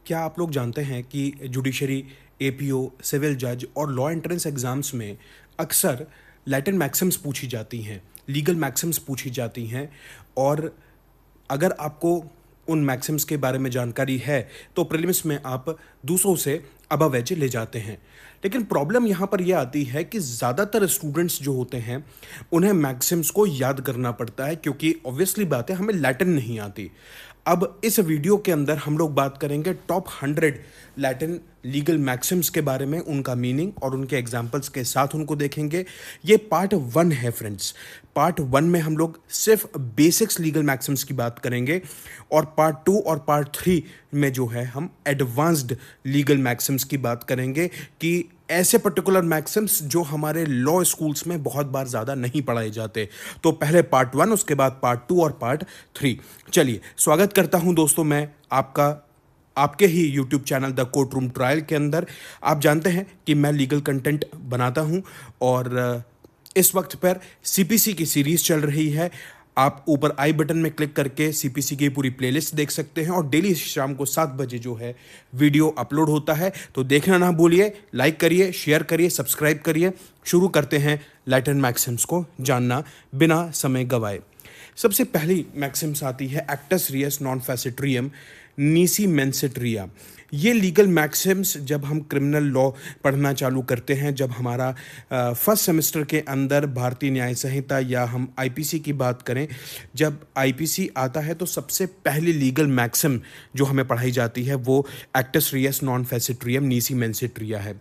क्या आप लोग जानते हैं कि जुडिशरी, एपीओ, सिविल जज और लॉ एंट्रेंस एग्जाम्स में अक्सर लैटिन मैक्सिम्स पूछी जाती हैं, लीगल मैक्सिम्स पूछी जाती हैं। और अगर आपको उन मैक्सिम्स के बारे में जानकारी है तो प्रीलिम्स में आप दूसरों से अबव एज ले जाते हैं। लेकिन प्रॉब्लम यहाँ पर यह आती है कि ज़्यादातर स्टूडेंट्स जो होते हैं उन्हें मैक्सिम्स को याद करना पड़ता है, क्योंकि ऑब्वियसली बात है हमें लैटिन नहीं आती। अब इस वीडियो के अंदर हम लोग बात करेंगे टॉप 100 लैटिन लीगल मैक्सिम्स के बारे में, उनका मीनिंग और उनके एग्जाम्पल्स के साथ उनको देखेंगे। ये पार्ट 1 है फ्रेंड्स। पार्ट 1 में हम लोग सिर्फ बेसिक्स लीगल मैक्सिम्स की बात करेंगे और पार्ट 2 और पार्ट 3 में जो है हम एडवांस्ड लीगल मैक्सिम्स की बात करेंगे कि ऐसे पर्टिकुलर मैक्सिम्स जो हमारे लॉ स्कूल्स में बहुत बार ज़्यादा नहीं पढ़ाए जाते। तो पहले पार्ट 1, उसके बाद पार्ट 2 और पार्ट 3। चलिए, स्वागत करता हूं दोस्तों मैं आपके ही YouTube channel the court room trial के अंदर। आप जानते हैं कि मैं लीगल कंटेंट बनाता हूं और इस वक्त पर सीपीसी की सीरीज़ चल रही है। आप ऊपर आई बटन में क्लिक करके सीपीसी की पूरी प्लेलिस्ट देख सकते हैं और डेली शाम को 7 बजे जो है वीडियो अपलोड होता है, तो देखना ना भूलिए। लाइक करिए, शेयर करिए, सब्सक्राइब करिए। शुरू करते हैं लैटिन मैक्सिम्स को जानना बिना समय गवाए। सबसे पहली मैक्सिम्स आती है एक्टस रियस नॉन फैसिट्रियम नीसी मेंसेट्रिया। ये लीगल मैक्सिम्स जब हम क्रिमिनल लॉ पढ़ना चालू करते हैं, जब हमारा फर्स्ट सेमेस्टर के अंदर भारतीय न्याय संहिता या हम आईपीसी की बात करें, जब आईपीसी आता है तो सबसे पहली लीगल मैक्सिम जो हमें पढ़ाई जाती है वो एक्टस रियस नॉन फैसिट्रियम नीसी मेंसेट्रिया है।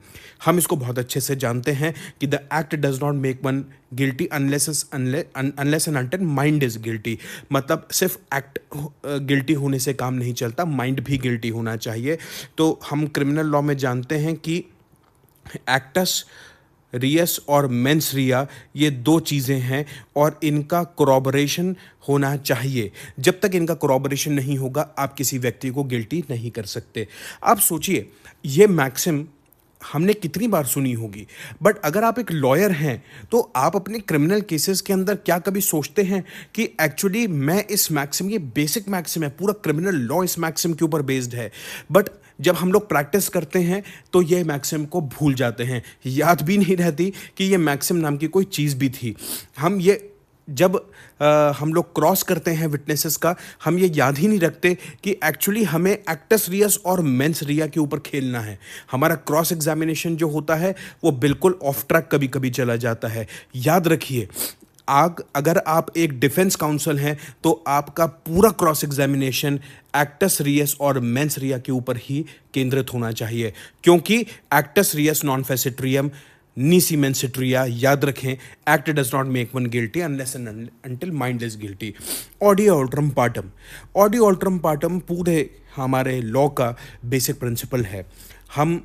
हम इसको बहुत अच्छे से जानते हैं कि the act does not make one guilty unless and until mind is guilty. मतलब सिर्फ एक्ट गिल्टी होने से काम नहीं चलता, माइंड भी गिल्टी होना चाहिए। तो हम क्रिमिनल लॉ में जानते हैं कि एक्टस रियस और मेंस रिया ये 2 चीज़ें हैं और इनका कोरॉबोरेशन होना चाहिए। जब तक इनका कोरॉबोरेशन नहीं होगा आप किसी व्यक्ति को गिल्टी नहीं कर सकते। आप सोचिए, ये मैक्सिम हमने कितनी बार सुनी होगी, बट अगर आप एक लॉयर हैं तो आप अपने क्रिमिनल केसेस के अंदर क्या कभी सोचते हैं कि एक्चुअली मैं इस मैक्सिम, ये बेसिक मैक्सिम है, पूरा क्रिमिनल लॉ इस मैक्सिम के ऊपर बेस्ड है, बट जब हम लोग प्रैक्टिस करते हैं तो ये मैक्सिम को भूल जाते हैं, याद भी नहीं रहती कि ये मैक्सिम नाम की कोई चीज़ भी थी। हम ये जब हम लोग क्रॉस करते हैं विटनेसेस का, हम ये याद ही नहीं रखते कि एक्चुअली हमें एक्टस रियस और मेंस रिया के ऊपर खेलना है। हमारा क्रॉस एग्जामिनेशन जो होता है वो बिल्कुल ऑफ ट्रैक कभी कभी चला जाता है। याद रखिए, अगर आप एक डिफेंस काउंसिल हैं तो आपका पूरा क्रॉस एग्जामिनेशन एक्टस रियस और मेंस रिया के ऊपर ही केंद्रित होना चाहिए, क्योंकि एक्टस रियस नॉन फैसिट्रियम नीसी मेंसेट्रिया, याद रखें, act does not make one guilty unless and until mind is guilty. ऑडियो अल्ट्रम पार्टम, ऑडियो अल्ट्रम पार्टम पूरे हमारे लॉ का बेसिक प्रिंसिपल है। हम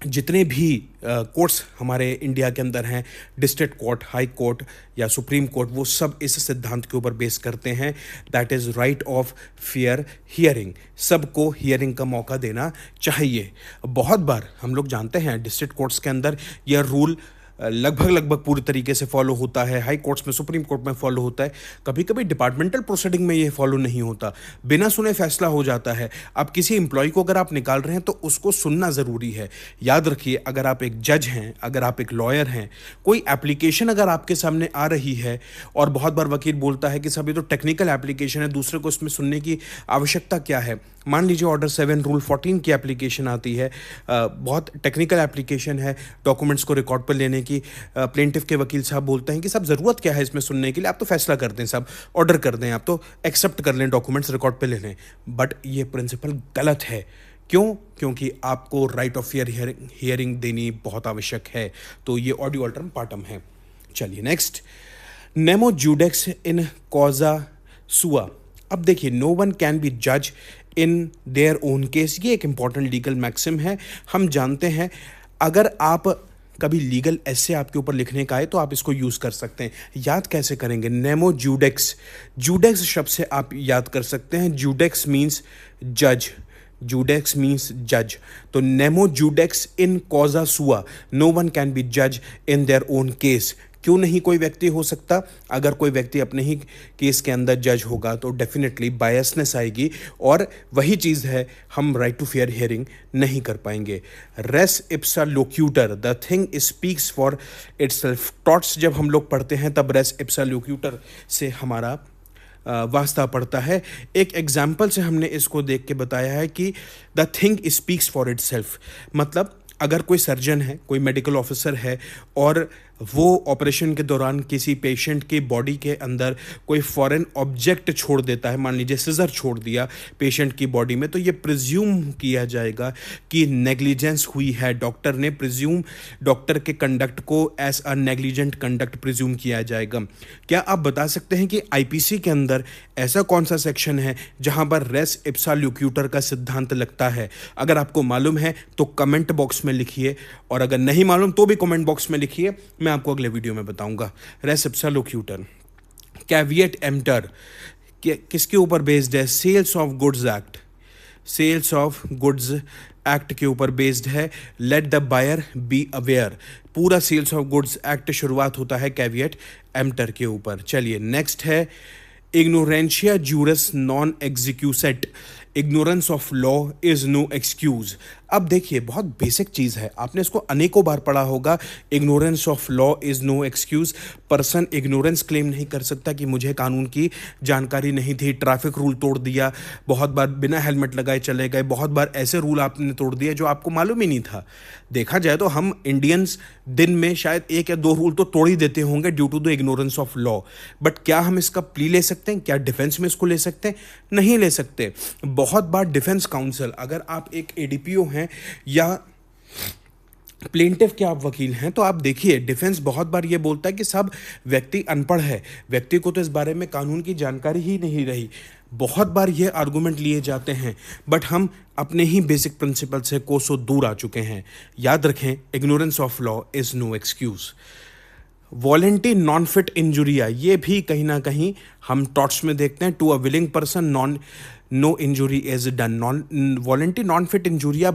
जितने भी कोर्ट्स हमारे इंडिया के अंदर हैं, डिस्ट्रिक्ट कोर्ट, हाई कोर्ट या सुप्रीम कोर्ट, वो सब इस सिद्धांत के ऊपर बेस करते हैं, that is right of fair hearing. सबको हियरिंग का मौका देना चाहिए। बहुत बार हम लोग जानते हैं डिस्ट्रिक्ट कोर्ट्स के अंदर यह रूल लगभग पूरी तरीके से फॉलो होता है, हाई कोर्ट्स में, सुप्रीम कोर्ट में फॉलो होता है। कभी कभी डिपार्टमेंटल प्रोसीडिंग में ये फॉलो नहीं होता, बिना सुने फैसला हो जाता है। अब किसी एम्प्लॉय को अगर आप निकाल रहे हैं तो उसको सुनना ज़रूरी है। याद रखिए, अगर आप एक जज हैं, अगर आप एक लॉयर हैं, कोई एप्लीकेशन अगर आपके सामने आ रही है और बहुत बार वकील बोलता है कि सब ये तो टेक्निकल एप्लीकेशन है, दूसरे को इसमें सुनने की आवश्यकता क्या है। मान लीजिए ऑर्डर 7 रूल 14 की एप्लीकेशन आती है, बहुत टेक्निकल एप्लीकेशन है, डॉक्यूमेंट्स को रिकॉर्ड पर लेने की। प्लेंटिफ के वकील साहब बोलते हैं कि सब ज़रूरत क्या है इसमें सुनने के लिए, आप तो फैसला कर दें, सब ऑर्डर कर दें, आप तो एक्सेप्ट कर लें, डॉक्यूमेंट्स रिकॉर्ड पे ले लें। बट ये प्रिंसिपल गलत है। क्यों? क्योंकि आपको राइट ऑफ फेयर हियरिंग देनी बहुत आवश्यक है। तो ये ऑडियो अल्ट्रम पार्टम है। चलिए नेक्स्ट, नेमो जूडेक्स इन कॉजा सुआ। अब देखिए, नो वन कैन बी जज इन देयर ओन केस, ये एक इंपॉर्टेंट लीगल मैक्सिम है। हम जानते हैं, अगर आप कभी लीगल एसे आपके ऊपर लिखने का है तो आप इसको यूज़ कर सकते हैं। याद कैसे करेंगे? नेमो जूडेक्स, जूडेक्स शब्द से आप याद कर सकते हैं। जूडेक्स मीन्स जज, जूडेक्स मीन्स जज। तो नेमो जूडेक्स इन कॉजा सुआ, नो वन कैन बी जज इन देयर ओन केस। क्यों नहीं कोई व्यक्ति हो सकता? अगर कोई व्यक्ति अपने ही केस के अंदर जज होगा तो डेफिनेटली बायसनेस आएगी, और वही चीज़ है, हम राइट टू फेयर हियरिंग नहीं कर पाएंगे। रेस इप्सा लोक्यूटर, the thing speaks for itself. Torts जब हम लोग पढ़ते हैं तब रेस इप्सा लोक्यूटर से हमारा वास्ता पड़ता है। एक एग्जाम्पल से हमने इसको देख के बताया है कि the thing speaks for itself, मतलब अगर कोई सर्जन है, कोई मेडिकल ऑफिसर है, और वो ऑपरेशन के दौरान किसी पेशेंट की बॉडी के अंदर कोई फॉरेन ऑब्जेक्ट छोड़ देता है, मान लीजिए सिजर छोड़ दिया पेशेंट की बॉडी में, तो ये प्रिज्यूम किया जाएगा कि नेग्लिजेंस हुई है। डॉक्टर ने प्रिज्यूम, डॉक्टर के कंडक्ट को as a negligent conduct presume किया जाएगा। क्या आप बता सकते हैं कि आईपीसी के अंदर ऐसा कौन सा सेक्शन है जहां पर रेस इप्सा लोक्यूटर का सिद्धांत लगता है? अगर आपको मालूम है तो कमेंट बॉक्स में लिखिए, और अगर नहीं मालूम तो भी कमेंट बॉक्स में लिखिए, मैं आपको अगले वीडियो में बताऊंगा। Res Ipsa loquitur. Caveat emptor किसके ऊपर बेस्ड है? Sales of goods act, sales of goods act के ऊपर बेस्ड है। Let the buyer be aware, पूरा सेल्स ऑफ गुड्स एक्ट शुरुआत होता है कैविएट एम्प्टर के ऊपर। चलिए नेक्स्ट है इग्नोरेंशिया जूरस नॉन एग्जीक्यूसेट, ignorance of law is no excuse. अब देखिए बहुत बेसिक चीज़ है, आपने इसको अनेकों बार पढ़ा होगा। Ignorance of law is no excuse. Person ignorance claim नहीं कर सकता कि मुझे कानून की जानकारी नहीं थी, ट्रैफिक रूल तोड़ दिया, बहुत बार बिना हेलमेट लगाए चले गए, बहुत बार ऐसे रूल आपने तोड़ दिए जो आपको मालूम ही नहीं था। देखा जाए तो हम इंडियंस दिन में शायद 1 या 2 रूल तो तोड़ ही देते होंगे due to the ignorance of law, but क्या हम इसका प्ली ले सकते हैं? क्या डिफेंस में इसको ले सकते हैं? नहीं ले सकते। बहुत बार डिफेंस काउंसिल, अगर आप एक एडीपीओ हैं या प्लेंटिफ के आप वकील हैं, तो आप देखिए डिफेंस बहुत बार ये बोलता है कि सब व्यक्ति अनपढ़ है, व्यक्ति को तो इस बारे में कानून की जानकारी ही नहीं रही। बहुत बार ये आर्गुमेंट लिए जाते हैं, बट हम अपने ही बेसिक प्रिंसिपल से कोसों दूर आ चुके हैं। याद रखें, ignorance of law is no excuse. वॉलेंटी नॉन फिट इंजुरिया, ये भी कहीं ना कहीं हम टॉट्स में देखते हैं। To a willing person no injury is done. वॉलेंटी नॉन फिट इंजुरिया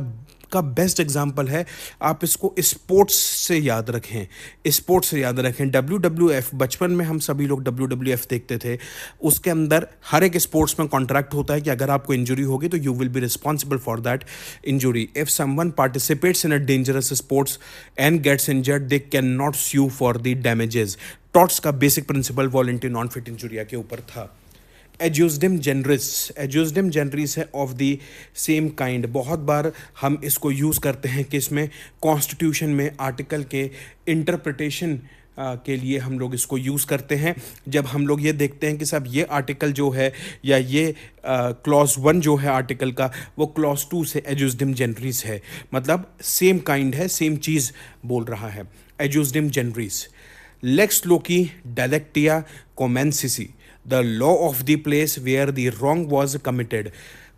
का बेस्ट एग्जाम्पल है, आप इसको स्पोर्ट्स से याद रखें, स्पोर्ट्स से याद रखें। WWF, बचपन में हम सभी लोग WWF देखते थे, उसके अंदर हर एक स्पोर्ट्स में कॉन्ट्रैक्ट होता है कि अगर आपको इंजरी होगी तो you will be responsible for that injury. If someone participates in a dangerous sports and gets injured, they cannot sue for the damages. Torts का बेसिक प्रिंसिपल वॉलेंटी नॉन फिट इंजुरिया के ऊपर था। एज्यूजडिम जनरिस, एज्यूजडिम जनरिस है ऑफ द सेम काइंड। बहुत बार हम इसको यूज़ करते हैं कि इसमें कॉन्स्टिट्यूशन में आर्टिकल के इंटरप्रिटेशन के लिए हम लोग इसको यूज़ करते हैं। जब हम लोग ये देखते हैं कि साहब ये आर्टिकल जो है या ये क्लॉज 1 जो है आर्टिकल का, वो क्लॉज 2 से एज्यूजडिम जनरिस है, मतलब सेम काइंड है, सेम चीज़ बोल रहा है। एज्यूजडिम जनरिस। लेक्स लोकी डायलेक्टिया कोमेंसिसी, the law of the place where the wrong was committed.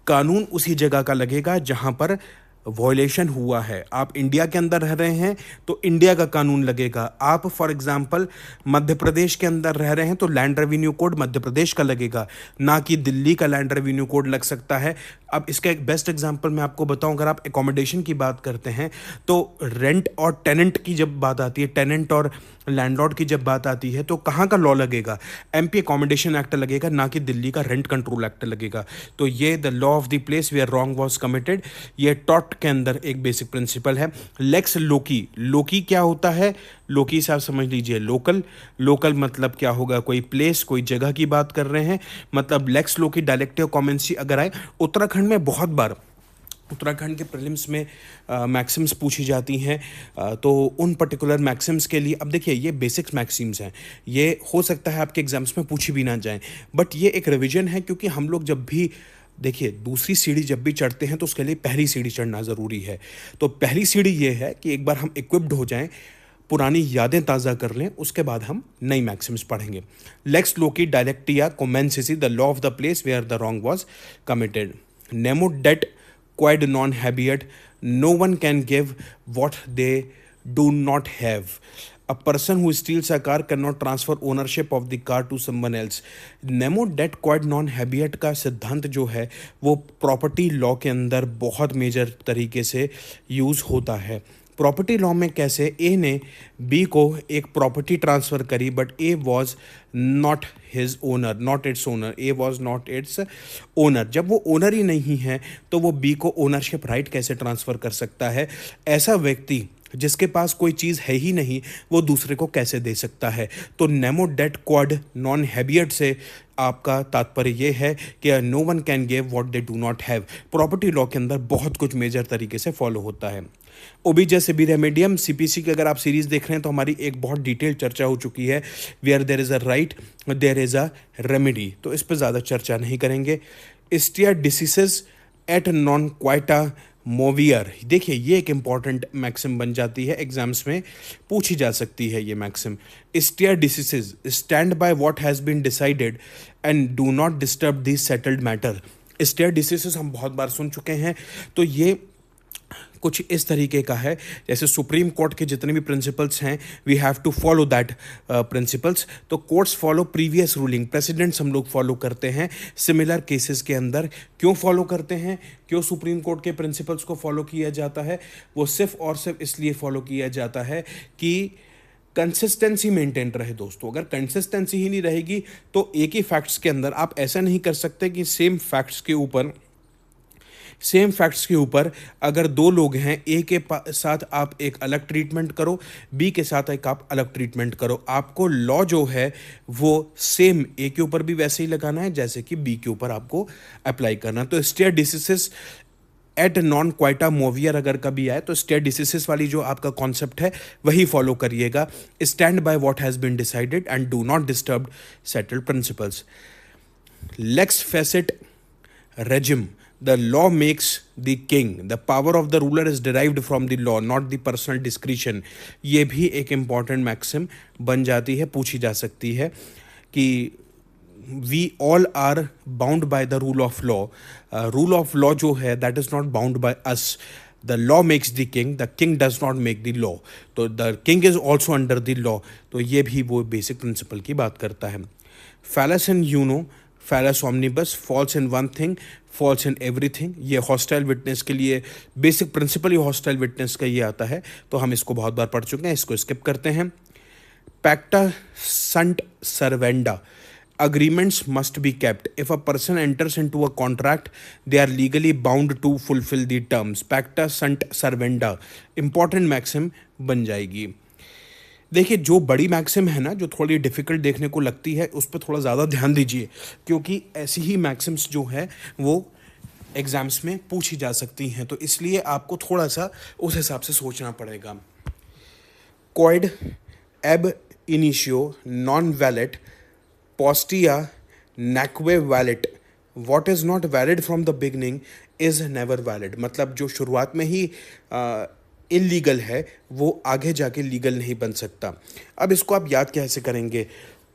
कानून उसी जगह का लगेगा जहां पर वॉयलेशन हुआ है। आप इंडिया के अंदर रह रहे हैं तो इंडिया का कानून लगेगा। आप फॉर एग्जांपल मध्य प्रदेश के अंदर रह रहे हैं तो land revenue code Madhya Pradesh का लगेगा, ना कि दिल्ली का लैंड रेवेन्यू कोड लग सकता है। अब इसका एक बेस्ट एग्जांपल मैं आपको बताऊं, अगर आप एकोमोडेशन की बात करते हैं तो रेंट और टेनेंट की जब बात आती है, टेनेंट और लैंडलॉर्ड की जब बात आती है, तो कहाँ का लॉ लगेगा? MP एकोमोडेशन एक्ट लगेगा, ना कि दिल्ली का रेंट कंट्रोल एक्ट लगेगा। तो ये the law of the place where wrong was committed, ये टॉट के अंदर एक बेसिक प्रिंसिपल है। लेक्स लोकी, लोकी क्या होता है? लोकी से आप समझ लीजिए लोकल। लोकल मतलब क्या होगा? कोई प्लेस, कोई जगह की बात कर रहे हैं, मतलब लेक्स लोकी डायलेक्टिव कॉमेंसी अगर आए। उत्तराखंड में बहुत बार, उत्तराखंड के प्रीलिम्स में मैक्सिम्स पूछी जाती हैं, तो उन पर्टिकुलर मैक्सिम्स के लिए, अब देखिए ये बेसिक्स मैक्सिम्स हैं, ये हो सकता है आपके एग्जाम्स में पूछी भी ना जाएं, बट ये एक रिवीजन है, क्योंकि हम लोग जब भी देखिए दूसरी सीढ़ी जब भी चढ़ते हैं तो उसके लिए पहली सीढ़ी चढ़ना ज़रूरी है। तो पहली सीढ़ी ये है कि एक बार हम इक्विप्ड हो जाएं, पुरानी यादें ताज़ा कर लें, उसके बाद हम नई मैक्सिम्स पढ़ेंगे। लेक्स लोकी डायलेक्टिया कोमेंसिसी, the law of the place where the wrong was committed. नेमो डेट quid non habeat, no one can give what they do not have. A person who steals a car cannot transfer ownership of the car to someone else. Nemo det quid non habeat का सिद्धांत जो है वो property law के अंदर बहुत major तरीके से यूज़ होता है। प्रॉपर्टी लॉ में कैसे ए ने बी को एक प्रॉपर्टी ट्रांसफ़र करी, but A was not his owner, not its owner, A was not its owner. जब वो ओनर ही नहीं है तो वो बी को ओनरशिप राइट कैसे ट्रांसफ़र कर सकता है? ऐसा व्यक्ति जिसके पास कोई चीज़ है ही नहीं वो दूसरे को कैसे दे सकता है? तो nemo dat quod non habet से आपका तात्पर्य ये है कि no one can give what they do not have. Property law के अंदर बहुत कुछ मेजर तरीके से फॉलो होता है। ओबीजे से बी रेमेडियम, सीपीसी की अगर आप सीरीज देख रहे हैं तो हमारी एक बहुत डिटेल चर्चा हो चुकी है। Where there is a right there is a remedy, तो इस पर ज़्यादा चर्चा नहीं करेंगे। Stare decisis et non quieta movere, देखिए ये एक इंपॉर्टेंट मैक्सिम बन जाती है, एग्जाम्स में पूछी जा सकती है ये maxim. Stare decisis stand by what has been decided and do not disturb the settled matter. Stare decisis हम बहुत बार सुन चुके हैं, तो ये कुछ इस तरीके का है जैसे सुप्रीम कोर्ट के जितने भी प्रिंसिपल्स हैं we have to follow that principles. तो courts follow previous ruling, precedents हम लोग फॉलो करते हैं सिमिलर केसेस के अंदर। क्यों फॉलो करते हैं, क्यों सुप्रीम कोर्ट के प्रिंसिपल्स को फॉलो किया जाता है? वो सिर्फ और सिर्फ इसलिए फॉलो किया जाता है कि कंसिस्टेंसी मेंटेन रहे दोस्तों। अगर कंसिस्टेंसी ही नहीं रहेगी तो एक ही फैक्ट्स के अंदर आप ऐसा नहीं कर सकते कि सेम फैक्ट्स के ऊपर अगर दो लोग हैं, ए के साथ आप एक अलग ट्रीटमेंट करो, बी के साथ एक आप अलग ट्रीटमेंट करो। आपको लॉ जो है वो सेम ए के ऊपर भी वैसे ही लगाना है जैसे कि बी के ऊपर आपको अप्लाई करना। तो stair diseases et non quieta मोवियर अगर कभी आए तो स्टेयर डिसीसेस वाली जो आपका कॉन्सेप्ट है वही फॉलो करिएगा। Stand by what has been decided and do not disturb settled principles. Lex fecit regime, the law makes the king, the power of the ruler is derived from the law, not the personal discretion। ये भी एक important maxim बन जाती है, पूछी जा सकती है कि we all are bound by the rule of law। rule of law जो है that is not bound by us। The law makes the king, the king does not make the law। तो the king is also under the law। तो ये भी वो basic principle की बात करता है। Fallacy in you know, फैलस ऑमनिबस, false in one thing, false in everything. ये हॉस्टाइल विटनेस के लिए बेसिक प्रिंसिपल ही हॉस्टाइल विटनेस का ये आता है, तो हम इसको बहुत बार पढ़ चुके हैं, इसको स्किप करते हैं। पैक्टा shunt सर्वेंडा, agreements must be kept। if a person enters into a contract they are legally bound to fulfill the terms। pacta sunt servanda important maxim बन जाएगी। देखिए जो बड़ी मैक्सिम है ना, जो थोड़ी डिफ़िकल्ट देखने को लगती है, उस पर थोड़ा ज़्यादा ध्यान दीजिए क्योंकि ऐसी ही मैक्सिम्स जो है वो एग्ज़ाम्स में पूछी जा सकती हैं, तो इसलिए आपको थोड़ा सा उस हिसाब से सोचना पड़ेगा। क्वाइड एब इनिशियो नॉन वैलिड पोस्टिया नैक्वे वैलिड, what is not valid from the beginning is never valid. मतलब जो शुरुआत में ही इलीगल है वो आगे जाके लीगल नहीं बन सकता। अब इसको आप याद कैसे करेंगे?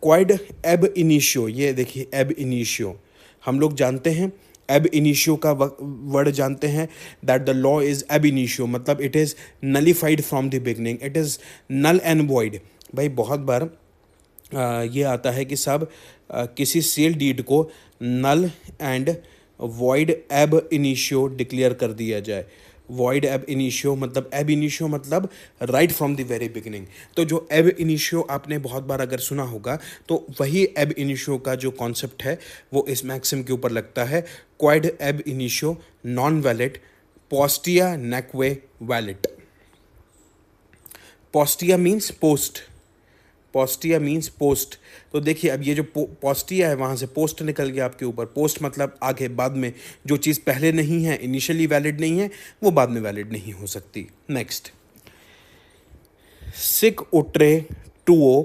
क्वाइड एब इनिशियो, ये देखिए एब इनिशियो हम लोग जानते हैं, एब इनिशियो का वर्ड जानते हैं दैट द लॉ इज़ एब इनिशियो, मतलब it is nullified from the beginning, it is null and void. भाई बहुत बार ये आता है कि सब किसी सेल डीड को null and void ab initio declare कर दिया जाए। वॉइड एब इनिशियो मतलब, एब इनिशियो मतलब right from the very beginning. तो जो एब इनिशियो आपने बहुत बार अगर सुना होगा तो वही एब इनिशियो का जो कॉन्सेप्ट है वो इस मैक्सिम के ऊपर लगता है। क्वाइड एब इनिशियो नॉन वैलिड पोस्टिया नेक्वे वैलिड। पोस्टिया मीन्स पोस्ट, पोस्टिया मीन्स पोस्ट। तो देखिए अब ये जो पोस्टिया है वहाँ से पोस्ट निकल गया आपके ऊपर। पोस्ट मतलब आगे बाद में, जो चीज़ पहले नहीं है, इनिशियली वैलिड नहीं है, वो बाद में वैलिड नहीं हो सकती। नेक्स्ट, सिक उट्रे टूओ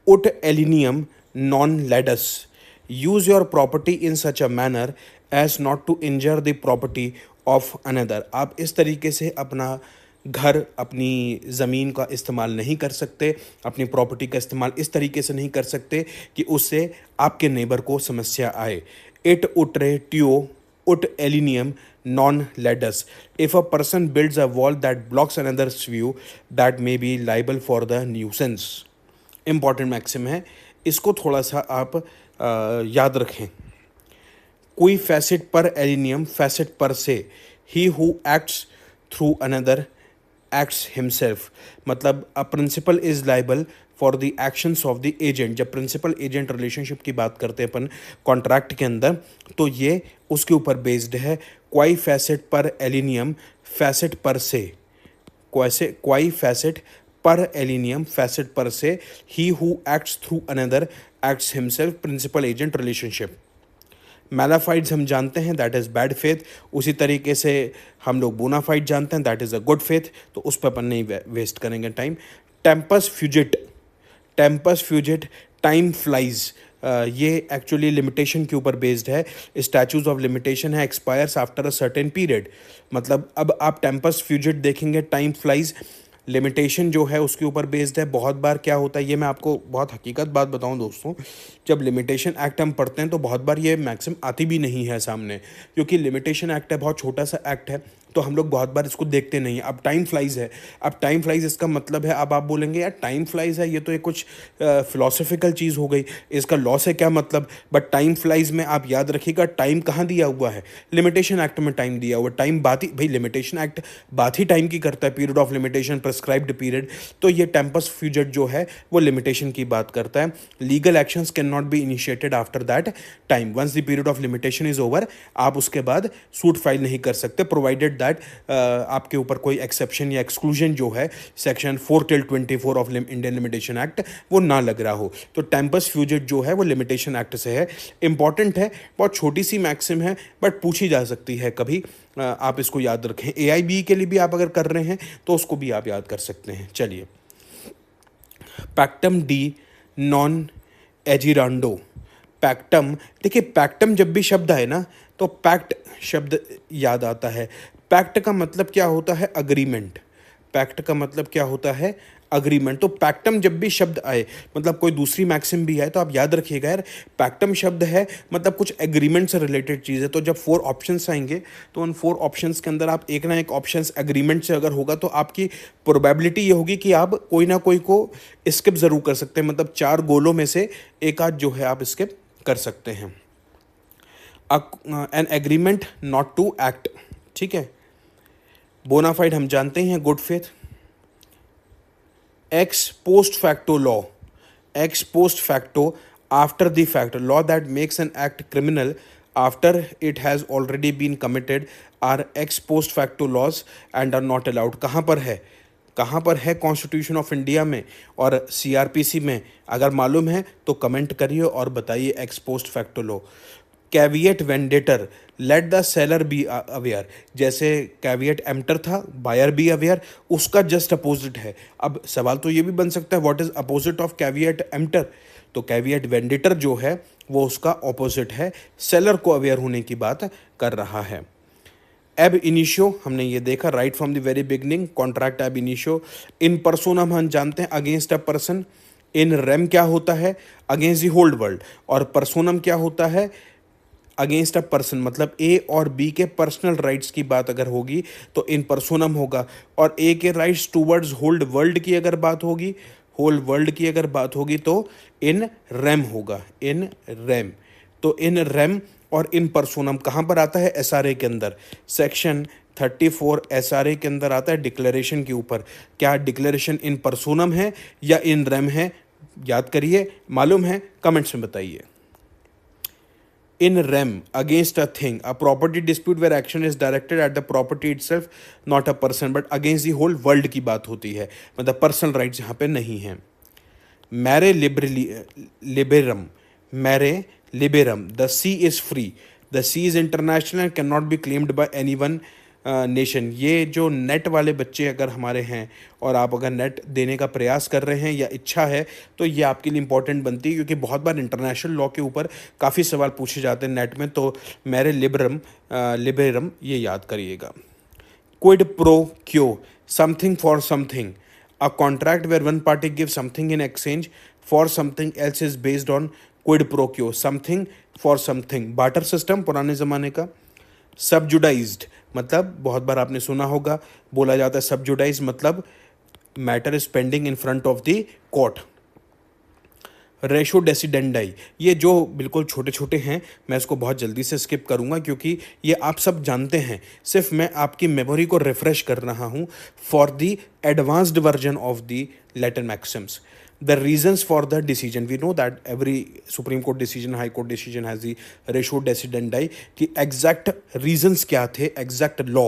उट एलिनियम नॉन लेडस, use your property in such a manner as not to injure the property of another. आप इस तरीके से अपना घर, अपनी ज़मीन का इस्तेमाल नहीं कर सकते, अपनी प्रॉपर्टी का इस्तेमाल इस तरीके से नहीं कर सकते कि उससे आपके नेबर को समस्या आए। इट उट्रे ट्यो उट एलिनियम नॉन लेडस, if a person builds a wall that blocks another's view that may be liable for the nuisance. Important maxim है, इसको थोड़ा सा आप याद रखें। कोई फैसेट पर एलिनियम, फैसेट पर से, he who acts through another acts himself, मतलब a principal is liable for the actions of the agent। जब प्रिंसिपल एजेंट रिलेशनशिप की बात करते हैं अपन कॉन्ट्रैक्ट के अंदर, तो ये उसके ऊपर बेस्ड है। क्वाई फैसेट पर एलिनियम फैसेट पर से, क्वाई फैसेट पर एलिनियम फैसेट पर से, he who acts through another acts himself, principal agent relationship. मैलाफाइड्स हम जानते हैं दैट इज़ बैड फेथ, उसी तरीके से हम लोग बोनाफाइड जानते हैं that is a good faith, तो उस पर अपन नहीं वेस्ट करेंगे टाइम। टेम्पस फ्यूजिट, टेम्पस फ्यूजिट, टाइम फ्लाइज, ये एक्चुअली लिमिटेशन के ऊपर बेस्ड है। स्टैचूज ऑफ लिमिटेशन है, expires after a certain period. मतलब अब आप टेम्पस फ्यूजिट देखेंगे, टाइम फ्लाइज लिमिटेशन जो है उसके ऊपर बेस्ड है। बहुत बार क्या होता है, ये मैं आपको बहुत हकीकत बात बताऊं दोस्तों, जब लिमिटेशन एक्ट हम पढ़ते हैं तो बहुत बार ये मैक्सिमम आती भी नहीं है सामने, क्योंकि लिमिटेशन एक्ट है, बहुत छोटा सा एक्ट है, तो हम लोग बहुत बार इसको देखते नहीं हैं। अब टाइम फ्लाइज है, अब टाइम फ्लाइज इसका मतलब है, अब आप बोलेंगे यार टाइम फ्लाइज है, ये तो एक कुछ फिलोसफिकल चीज़ हो गई, इसका लॉ से क्या मतलब। बट टाइम फ्लाइज में आप याद रखिएगा टाइम कहाँ दिया हुआ है, लिमिटेशन एक्ट में टाइम दिया हुआ है। टाइम बात ही, भाई लिमिटेशन एक्ट बात ही टाइम की करता है, period of limitation, prescribed period, तो ये टेम्पस फ्यूजिट जो है वो लिमिटेशन की बात करता है। Legal actions can not be initiated after that time, once the period of limitation is over, आप उसके बाद सूट फाइल नहीं कर सकते, प्रोवाइडेड दैट आपके ऊपर कोई एक्सेप्शन या एक्सक्लूजन जो है section 4 till 24 of Indian limitation act वो ना लग रहा हो। तो टेम्पस फ्यूजिट जो है वो लिमिटेशन एक्ट से है। इंपॉर्टेंट है, बहुत छोटी सी मैक्सिम है बट पूछी जा सकती है कभी, आप इसको याद रखें। AIB के लिए भी आप अगर कर रहे हैं तो उसको भी आप याद कर सकते हैं। चलिए, पैक्टम डी नॉन एजिरांडो, पैक्टम, देखिए पैक्टम जब भी शब्द आए ना तो पैक्ट शब्द याद आता है। पैक्ट का मतलब क्या होता है, अग्रीमेंट। पैक्ट का मतलब क्या होता है, अग्रीमेंट। तो पैक्टम जब भी शब्द आए, मतलब कोई दूसरी मैक्सिम भी आए, तो आप याद रखिएगा यार पैक्टम शब्द है मतलब कुछ एग्रीमेंट से रिलेटेड चीज़ है। तो जब 4 ऑप्शंस आएंगे तो उन 4 ऑप्शंस के अंदर आप एक ना एक ऑप्शंस एग्रीमेंट से अगर होगा तो आपकी प्रोबेबिलिटी ये होगी कि आप कोई ना कोई को स्किप ज़रूर कर सकते हैं, मतलब 4 गोलों में से एक आध जो है आप स्किप कर सकते हैं। An agreement not to act, ठीक है। बोनाफाइड हम जानते हैं good faith. Ex post facto law, ex post facto, after the fact, law that makes an act criminal after it has already been committed are ex post facto laws and are not allowed. कहाँ पर है, कहाँ पर है constitution of India में और CRPC में? अगर मालूम है तो कमेंट करिए और बताइए ex post facto law. Caveat venditor, let the seller be aware, जैसे कैविएट एम्प्टर था, बायर बी अवेयर, उसका जस्ट अपोजिट है। अब सवाल तो ये भी बन सकता है what is opposite of caveat emptor, तो कैविएट वेंडेटर जो है वो उसका ऑपोजिट है, सेलर को अवेयर होने की बात कर रहा है। एब इनिशियो हमने ये देखा right from the very beginning, contract ab initio. In personam हम जानते हैं against a person. In rem क्या होता है, अगेंस्ट द होल्ड वर्ल्ड, और पर्सोनम क्या होता है, अगेंस्ट अ पर्सन, मतलब A और B के पर्सनल राइट्स की बात अगर होगी तो इन पर्सोनम होगा, और A के राइट्स टूवर्ड्स होल्ड वर्ल्ड की अगर बात होगी, होल्ड वर्ल्ड की अगर बात होगी तो इन रेम होगा, इन रेम। तो इन रेम और इन पर्सोनम कहाँ पर आता है, SRA के अंदर, सेक्शन 34 SRA के अंदर आता है डिक्लेरेशन के ऊपर। क्या डिक्लेरेशन इन पर्सोनम है या इन रेम है, याद करिए, मालूम है कमेंट्स में बताइए। In rem, against a thing, a property dispute where action is directed at the property itself, not a person, but against the whole world की बात होती है, मतलब पर्सनल राइट्स यहाँ पे नहीं है। Mare liberum, mare liberum, the sea is free, the sea is international and can not be claimed by any one nation. ये जो नेट वाले बच्चे अगर हमारे हैं और आप अगर नेट देने का प्रयास कर रहे हैं या इच्छा है तो ये आपके लिए इंपॉर्टेंट बनती है, क्योंकि बहुत बार इंटरनेशनल लॉ के ऊपर काफ़ी सवाल पूछे जाते हैं नेट में। तो मेरे लिबेरम ये याद करिएगा। Quid pro quo, something for something, a contract where one party give something in exchange for something else is based on quid pro quo, something for something, barter system पुराने ज़माने का। सबजुडाइज्ड, मतलब बहुत बार आपने सुना होगा बोला जाता है सबजुडाइज मतलब matter is pending in front of the court. Ratio decidendi, ये जो बिल्कुल छोटे छोटे हैं, मैं इसको बहुत जल्दी से स्किप करूंगा क्योंकि ये आप सब जानते हैं, सिर्फ मैं आपकी मेमोरी को रिफ्रेश कर रहा हूं for the advanced version of the Latin Maxim's. The reasons for the decision, we know that every Supreme Court decision, High Court decision has the ratio decidendi कि exact reasons क्या थे, exact law.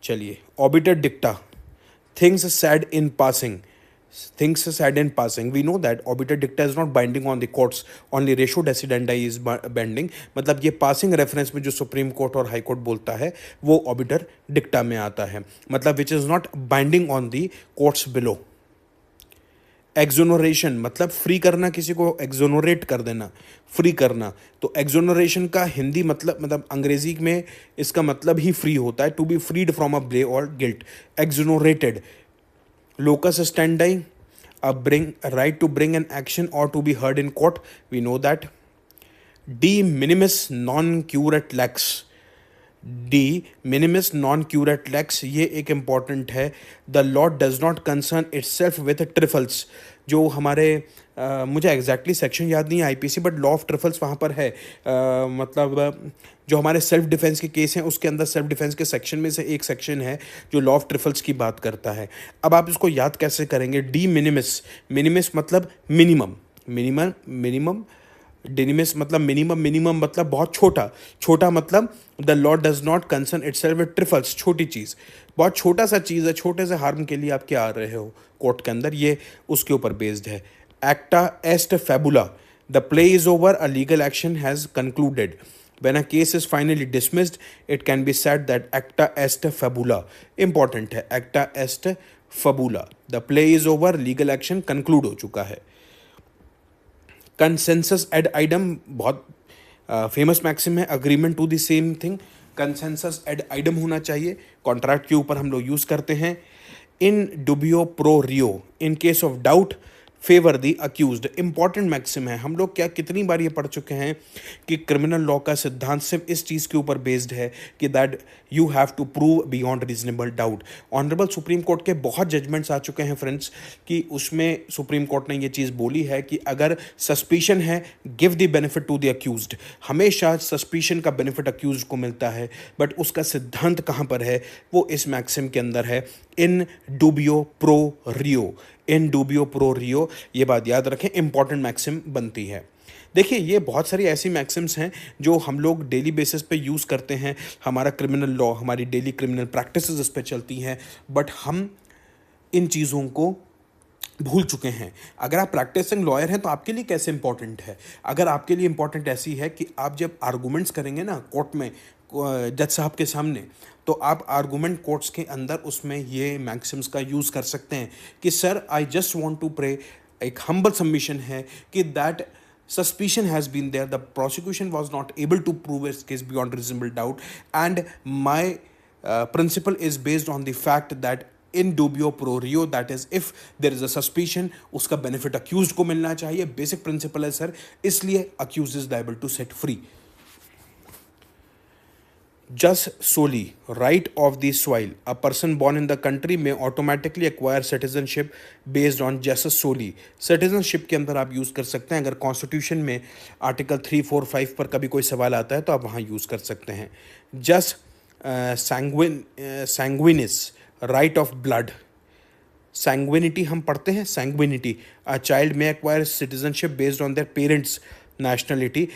चलिए, obiter dicta, things said in passing, things said in passing. We know that obiter dicta is not binding on the courts, only ratio decidendi is binding. मतलब ये passing reference में जो Supreme Court और High Court बोलता है वो obiter dicta में आता है, मतलब which is not binding on the courts below. एक्सोनोरेशन मतलब फ्री करना, किसी को एक्सोनोरेट कर देना, फ्री करना. तो एक्सोनोरेशन का हिंदी मतलब अंग्रेजी में इसका मतलब ही फ्री होता है, to be freed from a blame or guilt, exonerated. Locus standi, bring right to bring an action or to be heard in court, we know that. De minimis non curat lex, de minimis non curat lex, ये एक important है. The law does not concern itself with trifles, जो हमारे मुझे exactly section याद नहीं है IPC, but law of trifles वहाँ पर है. मतलब जो हमारे सेल्फ डिफेंस के केस हैं उसके अंदर सेल्फ डिफेंस के सेक्शन में से एक सेक्शन है जो लॉ ऑफ ट्रिफल्स की बात करता है. अब आप इसको याद कैसे करेंगे? डी मिनिमिस, मिनिमिस मतलब मिनिमम, मिनिमम डिनिमिस मतलब मिनिमम, मिनिमम मतलब बहुत छोटा, छोटा मतलब the law does not concern itself with trifles, छोटी चीज़, बहुत छोटा सा चीज़ है, छोटे से हार्म के लिए आप क्या आ रहे हो कोर्ट के अंदर, ये उसके ऊपर बेस्ड है. Acta est fabula, the play is over, a legal action has concluded. When a case is finally dismissed, it can be said that acta est fabula. Important है, acta est fabula. The play is over, legal action conclude हो चुका है. Consensus ad idem बहुत famous maxim है, agreement to the same thing. Consensus ad idem होना चाहिए, contract के ऊपर हम लोग यूज़ करते हैं. In dubio pro reo, in case of doubt favour the accused, important maxim है. हम लोग क्या कितनी बार ये पढ़ चुके हैं कि क्रिमिनल लॉ का सिद्धांत सिर्फ इस चीज़ के ऊपर बेस्ड है कि that you have to prove beyond reasonable doubt. Honourable supreme court के बहुत जजमेंट्स आ चुके हैं फ्रेंड्स कि उसमें सुप्रीम कोर्ट ने ये चीज़ बोली है कि अगर सस्पिशन है, give the benefit to the accused. हमेशा सस्पिशन का बेनिफिट अक्यूज्ड को मिलता है, बट उसका सिद्धांत कहाँ पर है? वो इस मैक्सिम के अंदर है, इन डुबियो प्रो रियो, इन डुबियो प्रो रियो. ये बात याद रखें, इंपॉर्टेंट मैक्सिम बनती है. देखिए, ये बहुत सारी ऐसी मैक्सिम्स हैं जो हम लोग डेली बेसिस पे यूज़ करते हैं. हमारा क्रिमिनल लॉ, हमारी डेली क्रिमिनल प्रैक्टिसेस इस पे चलती हैं, बट हम इन चीज़ों को भूल चुके हैं. अगर आप प्रैक्टिसिंग लॉयर हैं तो आपके लिए कैसे इंपॉर्टेंट है? अगर आपके लिए इंपॉर्टेंट ऐसी है कि आप जब आर्गूमेंट्स करेंगे ना कोर्ट में जज साहब के सामने, तो आप आर्गूमेंट कोर्ट्स के अंदर उसमें ये मैक्सिम्स का यूज़ कर सकते हैं कि sir I just want to pray, एक हम्बल सबमिशन है कि that suspicion has been there, the prosecution was not able to prove its case beyond reasonable doubt, and my principle is based on the fact that in dubio pro reo, that is if there is a suspicion, उसका benefit accused को मिलना चाहिए. basic principle है sir, इसलिए accused is liable to set free. Jus soli, right of the soil. A person born in the country may automatically acquire citizenship based on jus soli. Citizenship के अंदर आप use कर सकते हैं. अगर constitution में आर्टिकल 3, 4, 5 पर कभी कोई सवाल आता है तो आप वहाँ यूज़ कर सकते हैं. जस sanguinis, right of blood. सैंग्विनिटी हम पढ़ते हैं, सैंग्विनिटी, अ चाइल्ड में acquire citizenship based on their parents nationality.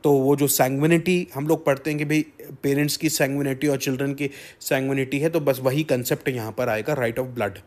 तो वो जो सैंग्विनिटी हम लोग पढ़ते हैं कि भाई पेरेंट्स की सैंग्विनिटी और चिल्ड्रन की सैंग्विनिटी है, तो बस वही कंसेप्ट यहाँ पर आएगा, राइट ऑफ ब्लड.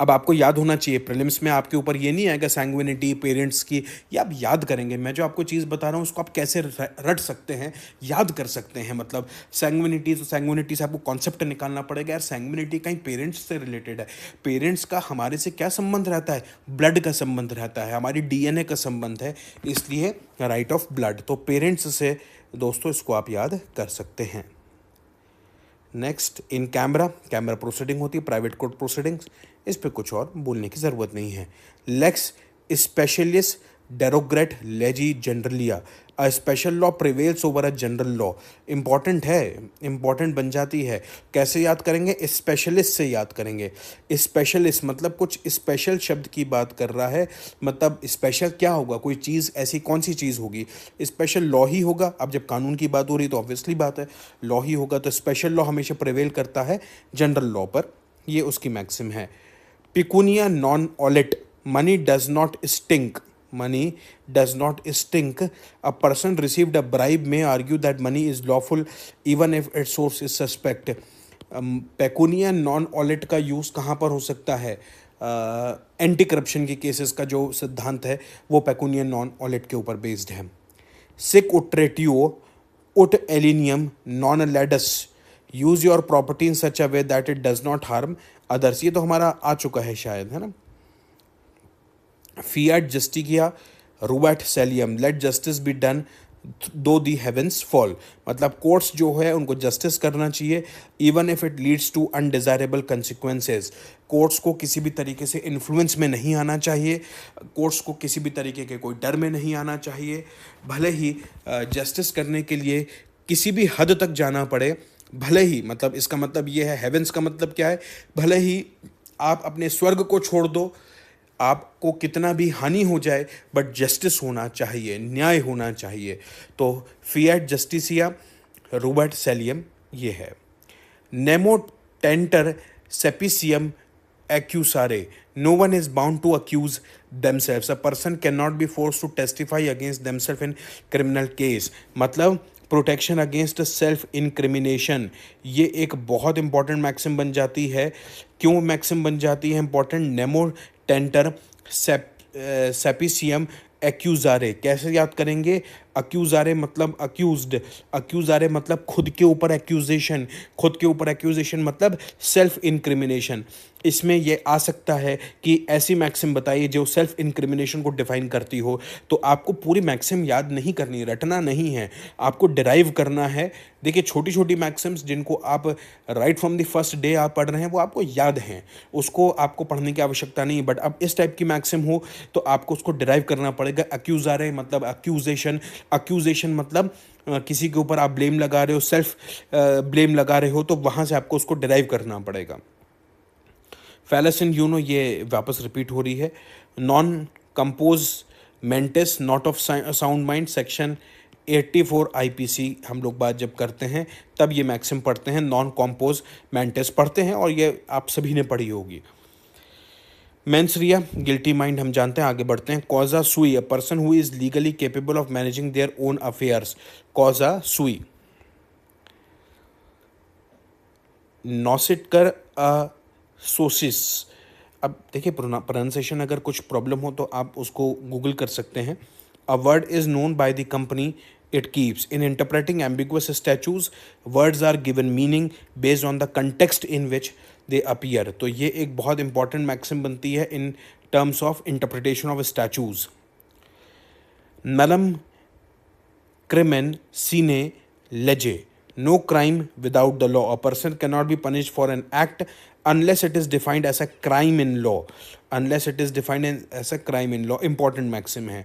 अब आपको याद होना चाहिए, प्रीलिम्स में आपके ऊपर ये नहीं आएगा सैंग्विनिटी पेरेंट्स की, ये आप याद करेंगे. मैं जो आपको चीज़ बता रहा हूँ उसको आप कैसे रट सकते हैं, याद कर सकते हैं. मतलब सैंग्विनिटी, तो सैंग्विनिटी से आपको कॉन्सेप्ट निकालना पड़ेगा. यार सैंग्विनिटी कहीं पेरेंट्स से रिलेटेड है, पेरेंट्स का हमारे से क्या संबंध रहता है? ब्लड का संबंध रहता है, हमारी डीएनए का संबंध है, इसलिए राइट ऑफ ब्लड. तो पेरेंट्स से दोस्तों इसको आप याद कर सकते हैं. Next, in camera, camera proceeding होती है, प्राइवेट कोर्ट प्रोसीडिंग्स, इस पे कुछ और बोलने की ज़रूरत नहीं है. Lex specialis derogat legi generali, a special law prevails over a general law. Important है, इम्पॉर्टेंट बन जाती है। कैसे याद करेंगे? स्पेशलिस्ट से याद करेंगे। स्पेशलिस्ट मतलब कुछ स्पेशल शब्द की बात कर रहा है, मतलब स्पेशल क्या होगा, कोई चीज़ ऐसी कौन सी चीज़ होगी, स्पेशल लॉ ही होगा। अब जब कानून की बात हो रही तो ऑब्वियसली बात है लॉ ही होगा, तो स्पेशल लॉ हमेशा प्रिवेल करता है जनरल लॉ पर, ये उसकी मैक्सिम है। Pecunia non olet, money does not stink, money does not stink. A person received a bribe may argue that money is lawful even if its source is suspect. Pecunia non olet का use कहाँ पर हो सकता है? Anti corruption के cases का जो सिद्धांत है वो पेकुनिया नॉन ऑलेट के ऊपर बेस्ड है। Sic utere tuo ut एलिनियम non laedas, use your property in such a way that it does not harm others. ये तो हमारा आ चुका है शायद, है ना। Fiat justitia ruat caelum, let justice be done though the heavens fall, मतलब कोर्ट्स जो है उनको जस्टिस करना चाहिए even if it leads to undesirable consequences. Courts को किसी भी तरीके से इन्फ्लुएंस में नहीं आना चाहिए, कोर्ट्स को किसी भी तरीके के कोई डर में नहीं आना चाहिए, भले ही जस्टिस करने के लिए किसी भी हद तक जाना पड़े, भले ही, मतलब इसका मतलब ये है, हेवेंस का मतलब क्या है, भले ही आप अपने स्वर्ग को छोड़ दो, आपको कितना भी हानि हो जाए, बट जस्टिस होना चाहिए, न्याय होना चाहिए। तो फिएट जस्टिसिया रूबर्ट सेलियम ये है। Nemo tenetur seipsum accusare, no one is bound to accuse themselves, a person can not be force to testify against themself in criminal case, मतलब प्रोटेक्शन अगेंस्ट सेल्फ इनक्रिमिनेशन। ये एक बहुत important maxim बन जाती है। क्यों मैक्सिम बन जाती है इंपॉर्टेंट? नेमो टेंटर सेपिसियम एक्यूजारे, कैसे याद करेंगे? अक्यूजारे मतलब अक्यूज्ड, अक्यूजारे मतलब खुद के ऊपर एक्यूजेशन, खुद के ऊपर एक्यूजेशन मतलब सेल्फ इनक्रिमिनेशन। इसमें यह आ सकता है कि ऐसी मैक्सिम बताइए जो सेल्फ इनक्रिमिनेशन को डिफाइन करती हो। तो आपको पूरी मैक्सिम याद नहीं करनी, रटना नहीं है, आपको डिराइव करना है। देखिए छोटी छोटी मैक्सिम्स जिनको आप right from the first day आप पढ़ रहे हैं वो आपको याद हैं, उसको आपको पढ़ने की आवश्यकता नहीं है। बट अब इस टाइप की मैक्सिम हो तो आपको उसको डिराइव करना पड़ेगा। अक्यूजारे मतलब अक्यूजेशन, अक्यूजेशन मतलब किसी के ऊपर आप ब्लेम लगा रहे हो, सेल्फ ब्लेम लगा रहे हो, तो वहाँ से आपको उसको डिराइव करना पड़ेगा। फैलस इन यूनो ये वापस रिपीट हो रही है। Non compose mantis not of sound mind, section 84 IPC हम लोग बात जब करते हैं तब ये मैक्सिम पढ़ते हैं, नॉन कंपोज मेंटिस पढ़ते हैं, और ये आप सभी ने पढ़ी होगी। मेंसरिया गिल्टी माइंड हम जानते हैं। आगे बढ़ते हैं। Causa sui, a person who is legally capable of managing their own affairs, causa sui. Noscitur अ सोसिस, अब देखिए प्रोनाउंसिएशन अगर कुछ प्रॉब्लम हो तो आप उसको गूगल कर सकते हैं। A word is known by the company it keeps, in interpreting ambiguous statutes words are given meaning based on the context in which they appear. तो ये एक बहुत इंपॉर्टेंट मैक्सिम बनती है in terms of interpretation of statutes. Nullum crimen sine lege, no crime without the law, a person cannot be punished for an act unless it is defined as a crime in law, unless it is defined as a crime in law। important maxim है।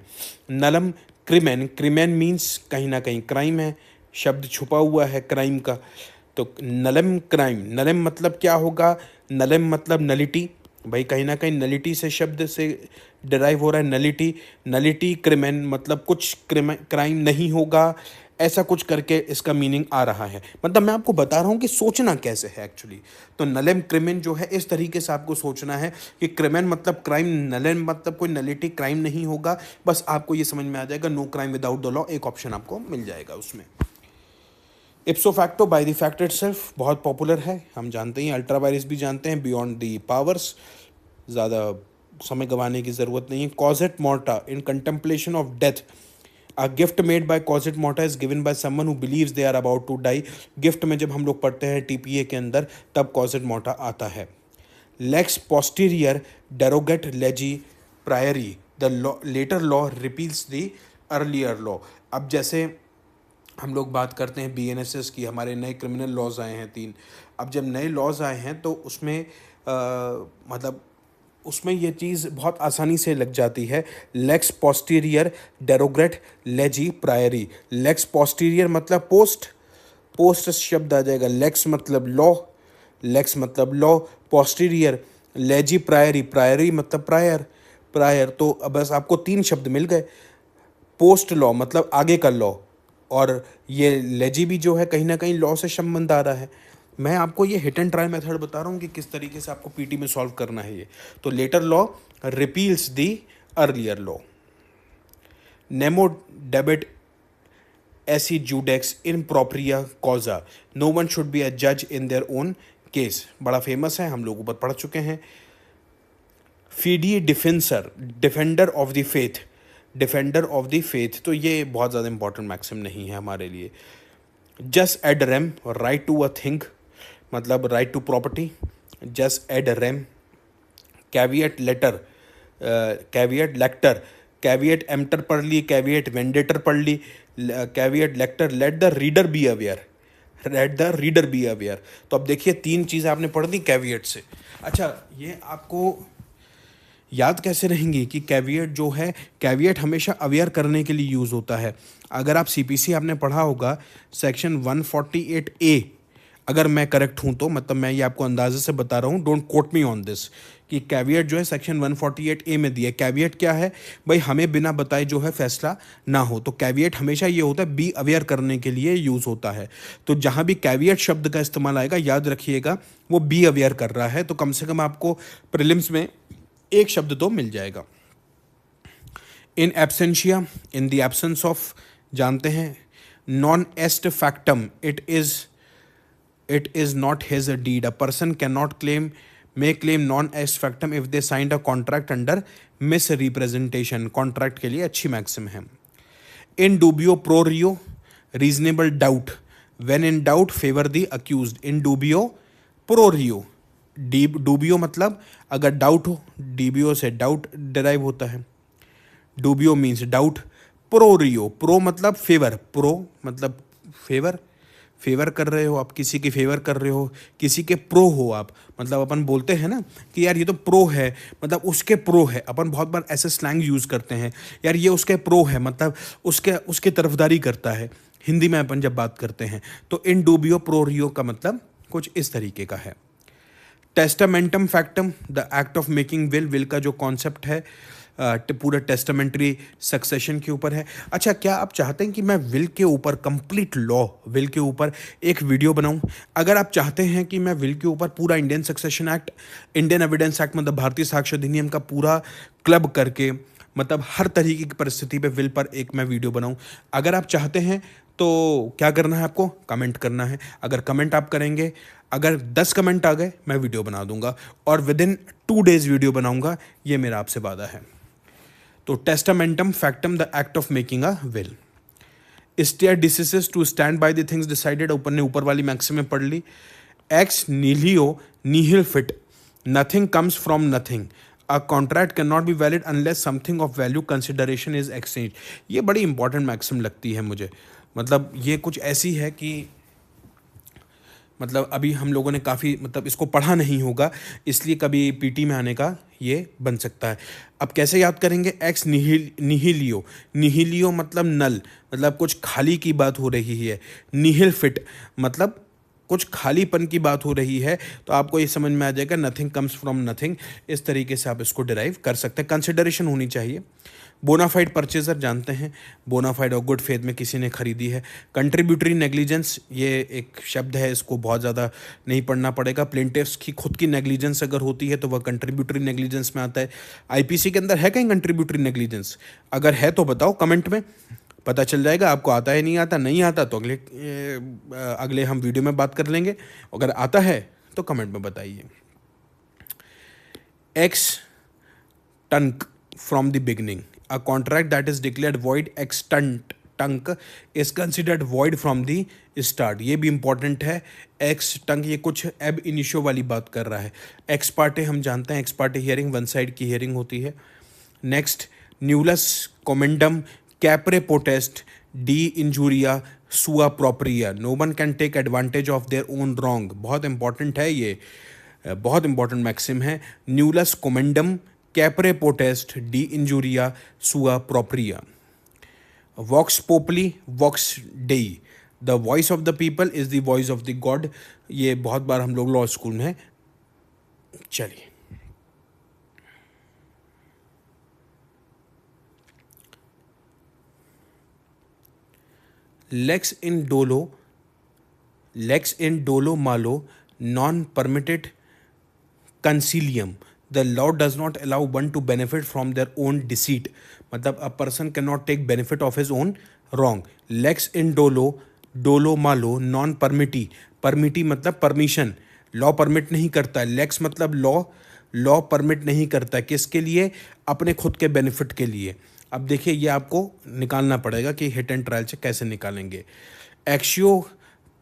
नलम क्रिमेन, क्रिमेन means कहीं ना कहीं crime है, शब्द छुपा हुआ है crime का, तो नलम क्राइम, नलम मतलब क्या होगा? नलम मतलब नलिटी, भाई कहीं ना कहीं नलिटी से शब्द से डिराइव हो रहा है, नलिटी, नलिटी क्रिमेन मतलब कुछ क्राइम नहीं होगा, ऐसा कुछ करके इसका मीनिंग आ रहा है। मतलब मैं आपको बता रहा हूँ कि सोचना कैसे है एक्चुअली। तो नलेम क्रिमेन जो है इस तरीके से आपको सोचना है कि क्रिमेन मतलब क्राइम, नलेम मतलब कोई नलिटी क्राइम नहीं होगा, बस आपको ये समझ में आ जाएगा। No crime without the law एक ऑप्शन आपको मिल जाएगा उसमें। Ipso facto by the fact itself बहुत पॉपुलर है, हम जानते हैं। अल्ट्रा वायरस भी जानते हैं, बियॉन्ड द पावर्स, ज़्यादा समय गंवाने की ज़रूरत नहीं है। Causa mortis, in contemplation of death, a gift made by causa mortis is given by someone who believes they are about to die. Gift में जब हम लोग पढ़ते हैं टीपीए के अंदर तब कॉजेट मोर्टा आता है। Lex posterior derogat legi priori, the later law repeals the earlier law. अब जैसे हम लोग बात करते हैं बीएनएसएस की, हमारे नए क्रिमिनल लॉज आए हैं 3। अब जब नए लॉज आए हैं तो उसमें मतलब उसमें ये चीज़ बहुत आसानी से लग जाती है। Lex posterior derogat legi priori. Lex posterior मतलब पोस्ट, पोस्ट शब्द आ जाएगा। लेक्स मतलब लॉ, लेक्स मतलब law, posterior legi priori, priori मतलब प्रायर, प्रायर। तो अब बस आपको 3 शब्द मिल गए। पोस्ट लॉ मतलब आगे का लॉ, और ये लेजी भी जो है कहीं ना कहीं लॉ से संबंध आ रहा है। मैं आपको ये हिट एंड ट्राई मेथड बता रहा हूँ कि किस तरीके से आपको पीटी में सॉल्व करना है ये। तो later law repeals the earlier law. Nemo debet esse judex in propria causa, no one should be a जज इन देयर ओन केस। बड़ा फेमस है, हम लोग ऊपर पढ़ चुके हैं। Fidei defensor, defender of the faith, defender of the faith. तो ये बहुत ज़्यादा इंपॉर्टेंट मैक्सिम नहीं है हमारे लिए। Jus ad rem, right to a thing मतलब right to property. Jus ad rem. Caveat lector, caveat lector, caveat emptor पढ़ ली, कैविएट वेंडेटर पढ़ ली, caveat lector. Let the reader be aware, let the reader be aware. तो अब देखिए 3 चीज़ें आपने पढ़ दी कैविएट से। अच्छा, ये आपको याद कैसे रहेंगी कि कैविएट जो है, कैविएट हमेशा अवेयर करने के लिए यूज़ होता है। अगर आप सीपीसी आपने पढ़ा होगा सेक्शन 148 ए, अगर मैं करेक्ट हूँ तो, मतलब मैं ये आपको अंदाजे से बता रहा हूँ, don't quote me on this, कि कैविएट जो है सेक्शन 148 ए में दिया है। कैविएट क्या है भाई, हमें बिना बताए जो है फैसला ना हो। तो कैविएट हमेशा ये होता है बी अवेयर करने के लिए यूज़ होता है। तो जहाँ भी कैविएट शब्द का इस्तेमाल आएगा याद रखिएगा वो बी अवेयर कर रहा है। तो कम से कम आपको प्रीलिम्स में एक शब्द तो मिल जाएगा। In absentia, in the absence of, जानते हैं। Non est factum, it is not his deed. A person cannot may claim non est factum if they signed a contract under misrepresentation. Contract के लिए अच्छी मैक्सिम है। In dubio pro reo, reasonable doubt. When in doubt favor the accused. In dubio pro reo. डूबियो मतलब अगर doubt हो, DBO से doubt derive होता है। डूबियो मीन्स डाउट। प्रो रियो, प्रो मतलब फेवर, प्रो मतलब फेवर, फेवर कर रहे हो आप, किसी की फेवर कर रहे हो, किसी के प्रो हो आप। मतलब अपन बोलते हैं ना कि यार ये तो प्रो है, मतलब उसके प्रो है। अपन बहुत बार ऐसे स्लैंग यूज़ करते हैं, यार ये उसके प्रो है, मतलब उसके तरफदारी करता है, हिंदी में अपन जब बात करते हैं। तो इन डूबियो प्रो रियो का मतलब कुछ इस तरीके का है। Testamentum factum, the act of making will, will का जो कॉन्सेप्ट है पूरा टेस्टामेंट्री सक्सेशन के ऊपर है। अच्छा, क्या आप चाहते हैं कि मैं विल के ऊपर, कंप्लीट लॉ विल के ऊपर एक वीडियो बनाऊं? अगर आप चाहते हैं कि मैं विल के ऊपर पूरा Indian succession act, Indian evidence act मतलब भारतीय साक्ष्य अधिनियम का पूरा क्लब करके, मतलब हर तरीके की परिस्थिति पे विल पर एक मैं वीडियो बनाऊं, अगर आप चाहते हैं तो क्या करना है आपको? कमेंट करना है। अगर कमेंट आप करेंगे, अगर 10 कमेंट आ गए मैं वीडियो बना दूंगा, और विद इन 2 डेज वीडियो बनाऊंगा, ये मेरा आपसे वादा है। तो testamentum factum, the act of making a will. Stare decisis to stand by the things decided, ऊपर ने ऊपर वाली मैक्सिम में पढ़ ली। Ex nihilo nihil fit, nothing comes from nothing, a contract can not be valid unless something of value consideration is exchange. ये बड़ी important maxim लगती है मुझे। मतलब ये कुछ ऐसी है कि मतलब अभी हम लोगों ने काफ़ी मतलब इसको पढ़ा नहीं होगा, इसलिए कभी पीटी में आने का ये बन सकता है। अब कैसे याद करेंगे? एक्स निहिलियो, निहिलियो मतलब नल, मतलब कुछ खाली की बात हो रही है। निहिल फिट मतलब कुछ खालीपन की बात हो रही है। तो आपको ये समझ में आ जाएगा नथिंग कम्स फ्रॉम नथिंग, इस तरीके से आप इसको डिराइव कर सकते हैं। कंसिडरेशन होनी चाहिए। बोनाफाइड परचेजर, जानते हैं बोनाफाइड और गुड फेथ में किसी ने खरीदी है। कंट्रीब्यूटरी नेग्लिजेंस, ये एक शब्द है, इसको बहुत ज़्यादा नहीं पढ़ना पड़ेगा। प्लेंटिफ्स की खुद की नेग्लिजेंस अगर होती है तो वह कंट्रीब्यूटरी नेग्लिजेंस में आता है। आईपीसी के अंदर है कहीं कंट्रीब्यूटरी नेग्लिजेंस? अगर है तो बताओ कमेंट में, पता चल जाएगा आपको आता है नहीं आता। नहीं आता तो अगले हम वीडियो में बात कर लेंगे। अगर आता है तो कमेंट में बताइए। एक्स टंक from the beginning, a contract that is declared void ex tunc is considered void from the start। ये भी इंपॉर्टेंट है। एक्स टंक ये कुछ एब इनिशियो वाली बात कर रहा है। एक्स पार्टे हम जानते हैं, ex parte hearing one side की हियरिंग होती है। Next, nullus commodum capere potest de injuria sua propria, no one can take advantage of their own wrong. बहुत इंपॉर्टेंट है ये। बहुत इंपॉर्टेंट मैक्सिम है। Nullus commodum capere potest de injuria sua propria. Vox populi vox dei, the voice of the people is the voice of the god. ये बहुत बार हम लोग लॉ स्कूल में, चलिए lex in dolo malo non permittit consilium, the law does not allow one to benefit from their own deceit. मतलब a person can not take benefit of his own wrong. Lex in dolo malo non permittit, permittit मतलब permission, law permit नहीं करता है। Lakes मतलब law permit नहीं करता है, किसके लिए? अपने खुद के बेनिफिट के लिए। अब देखिए ये आपको निकालना पड़ेगा कि हिट एंड ट्रायल से कैसे निकालेंगे। Actio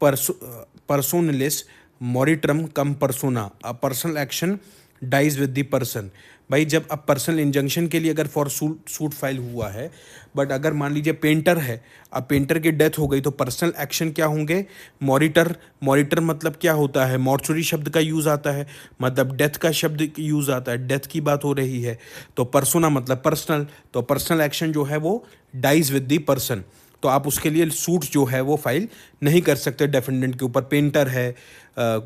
personalis moritur cum persona, a personal action dies with the person. भाई जब अब पर्सनल इंजंक्शन के लिए अगर फॉर सूट फाइल हुआ है, बट अगर मान लीजिए पेंटर है, अब पेंटर की डेथ हो गई तो पर्सनल एक्शन क्या होंगे? मॉरिटर मतलब क्या होता है? मॉर्चुरी शब्द का यूज़ आता है, मतलब डेथ का शब्द यूज़ आता है, डेथ की बात हो रही है। तो पर्सोना मतलब पर्सनल, तो पर्सनल एक्शन जो है वो डाइज विद द पर्सन। तो आप उसके लिए सूट जो है वो फाइल नहीं कर सकते डेफेंडेंट के ऊपर। पेंटर है,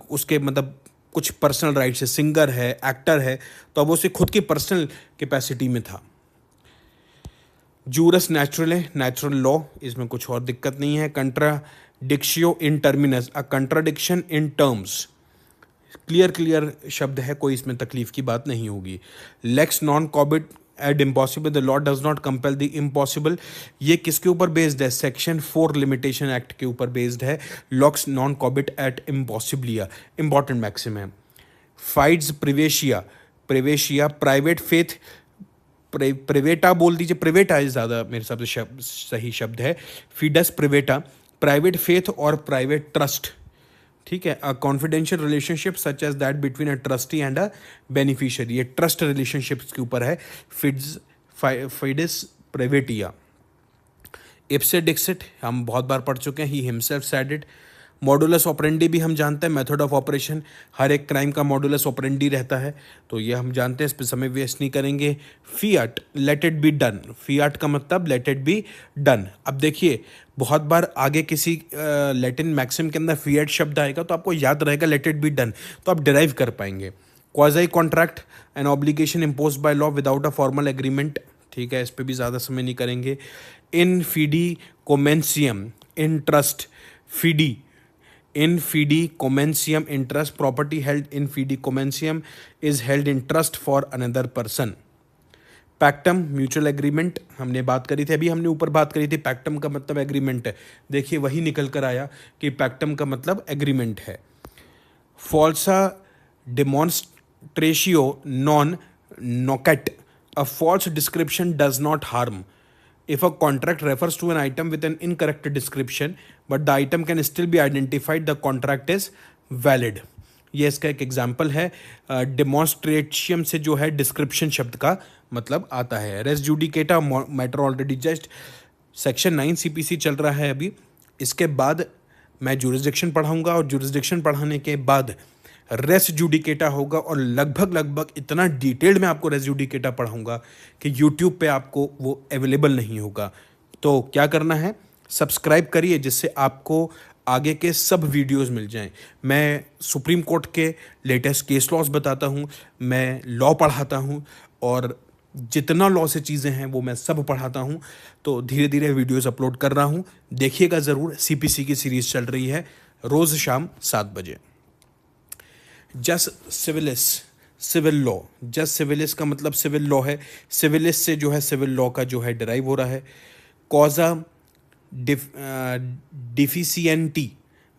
उसके मतलब कुछ पर्सनल राइट्स है, सिंगर है, एक्टर है, तो अब उसे खुद की पर्सनल कैपेसिटी में था। जूरस नेचुरल लॉ, इसमें कुछ और दिक्कत नहीं है। Contradictio in terminis, a contradiction in terms, clear शब्द है, कोई इसमें तकलीफ की बात नहीं होगी। Lex non cogit ad impossibilia, the law does not compel the impossible, ये किसके ऊपर बेस्ड है? सेक्शन 4 लिमिटेशन एक्ट के ऊपर बेस्ड है। Lex non cogit ad impossibilia, important maxim है। फाइड्स प्रिवेशिया प्राइवेट फेथ, प्रिवेटा बोल दीजिए, प्रिवेटा इज ज़्यादा मेरे हिसाब से सही शब्द है। Fides privata, private faith or private trust, ठीक है। A confidential relationship such as that between a trustee and a beneficiary, ये ट्रस्ट रिलेशनशिप्स के ऊपर है। फिडिस प्रिवेटिया। इप्से डिक्सिट हम बहुत बार पढ़ चुके हैं, he himself said it. Modulus operandi भी हम जानते हैं, मेथड ऑफ ऑपरेशन, हर एक क्राइम का मॉडुलस ऑपरेंडी रहता है, तो ये हम जानते हैं, इस पर समय वेस्ट नहीं करेंगे। Fiat let it be done, Fiat का मतलब लेट इट बी डन। अब देखिए बहुत बार आगे किसी लैटिन मैक्सिम के अंदर फियाट शब्द आएगा तो आपको याद रहेगा लेट इट बी डन, तो आप डिराइव कर पाएंगे। Quasi contract an obligation impose by law without a formal agreement, ठीक है, इस पर भी ज़्यादा समय नहीं करेंगे। In fidei commissum, in trust, fidei in fidi commencium interest, property held in fidi commencium is held in trust for another person. Pactum mutual agreement हमने बात करी थी, अभी हमने ऊपर बात करी थी, पैक्टम का मतलब एग्रीमेंट है। देखिए वही निकल कर आया कि पैक्टम का मतलब एग्रीमेंट है। Falsa demonstratio non nocet, a false description does not harm if a contract refers to an item with an incorrect description but the item can still be identified, the contract is valid. ये इसका एक example है। डेमोन्स्ट्रेशियम से जो है description शब्द का मतलब आता है। Res judicata matter already just, section 9 CPC चल रहा है अभी, इसके बाद मैं जुरिस्डिक्शन पढ़ाऊंगा और जुरिस्डिक्शन पढ़ाने के बाद रेस जुडिकेटा होगा, और लगभग इतना डिटेल्ड में आपको रेस जुडिकेटा पढ़ाऊंगा कि यूट्यूब पे आपको वो अवेलेबल नहीं होगा। तो क्या करना है, सब्सक्राइब करिए जिससे आपको आगे के सब वीडियोस मिल जाएं। मैं सुप्रीम कोर्ट के लेटेस्ट केस लॉज बताता हूं, मैं लॉ पढ़ाता हूं, और जितना लॉ से चीज़ें हैं वो मैं सब पढ़ाता हूं। तो धीरे धीरे वीडियोस अपलोड कर रहा हूं, देखिएगा ज़रूर। CPC की सीरीज़ चल रही है रोज़ शाम 7 बजे। जस्ट सिविलिस, सिविल लॉ, जस्ट सिविलिस का मतलब सिविल लॉ है, सिविलिस से जो है सिविल लॉ का जो है डिराइव हो रहा है। Causa deficiente,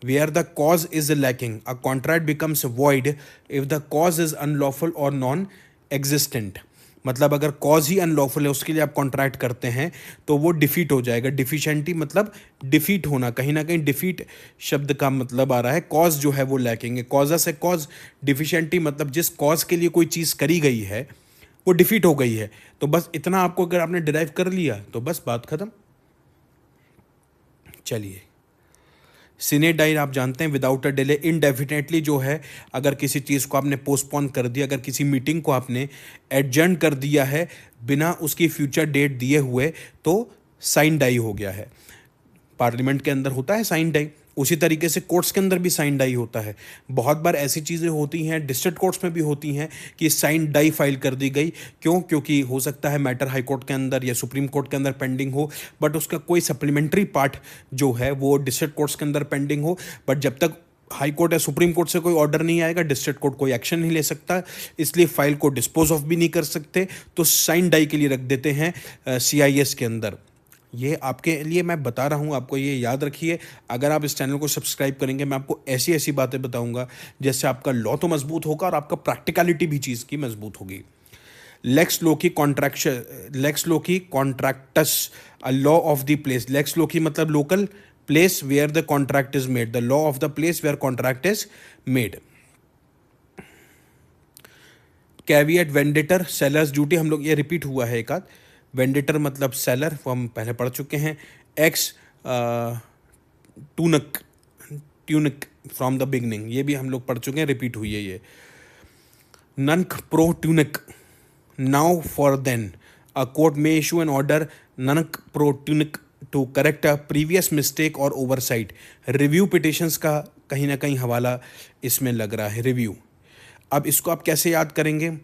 where the cause is lacking, a contract becomes void if the cause is unlawful or non existent. मतलब अगर कॉज ही अनलॉफुल है उसके लिए आप कॉन्ट्रैक्ट करते हैं तो वो डिफीट हो जाएगा। डिफिशियंटी मतलब डिफीट होना, कहीं ना कहीं डिफीट शब्द का मतलब आ रहा है, कॉज जो है वो लैकिंग है, कॉजा से कॉज, डिफिशियंटी मतलब जिस कॉज के लिए कोई चीज़ करी गई है वो डिफीट हो गई है। तो बस इतना आपको अगर आपने डिराइव कर लिया तो बस बात खत्म। चलिए, सीने डाई आप जानते हैं विदाउट अ डिले, इनडेफिनेटली जो है, अगर किसी चीज़ को आपने पोस्टपोन कर दिया, अगर किसी मीटिंग को आपने एडजर्न कर दिया है बिना उसकी फ्यूचर डेट दिए हुए, तो साइन डाई हो गया है। पार्लियामेंट के अंदर होता है साइन डाई, उसी तरीके से कोर्ट्स के अंदर भी साइन डाई होता है। बहुत बार ऐसी चीज़ें होती हैं, डिस्ट्रिक्ट कोर्ट्स में भी होती हैं कि साइन डाई फाइल कर दी गई। क्यों? क्योंकि हो सकता है मैटर हाई कोर्ट के अंदर या सुप्रीम कोर्ट के अंदर पेंडिंग हो, बट उसका कोई सप्लीमेंट्री पार्ट जो है वो डिस्ट्रिक्ट कोर्ट्स के अंदर पेंडिंग हो, बट जब तक हाई कोर्ट या सुप्रीम कोर्ट से कोई ऑर्डर नहीं आएगा, डिस्ट्रिक्ट कोर्ट कोई एक्शन नहीं ले सकता, इसलिए फाइल को डिस्पोज ऑफ भी नहीं कर सकते, तो साइन डाई के लिए रख देते हैं CIS के अंदर। ये आपके लिए मैं बता रहा हूँ, आपको ये याद रखिए। अगर आप इस चैनल को सब्सक्राइब करेंगे, मैं आपको ऐसी ऐसी बातें बताऊंगा जैसे आपका लॉ तो मजबूत होगा और आपका प्रैक्टिकलिटी भी चीज़ की मजबूत होगी। Lex loci contractus, a law of the place. Lex loci मतलब local, place where the contract is made, the law of the place where contract is made. Caveat venditor, seller's duty, हम लोग ये repeat हुआ है एक आध। वेंडेटर मतलब seller, वो हम पहले पढ़ चुके हैं। X tunic from the beginning, ये भी हम लोग पढ़ चुके हैं, रिपीट हुई है ये। Nunc pro tunc, now for then, a court में issue an order nunc pro tunc to correct a previous mistake or oversight. Review petitions का कहीं ना कहीं हवाला इसमें लग रहा है, रिव्यू। अब इसको आप कैसे याद करेंगे?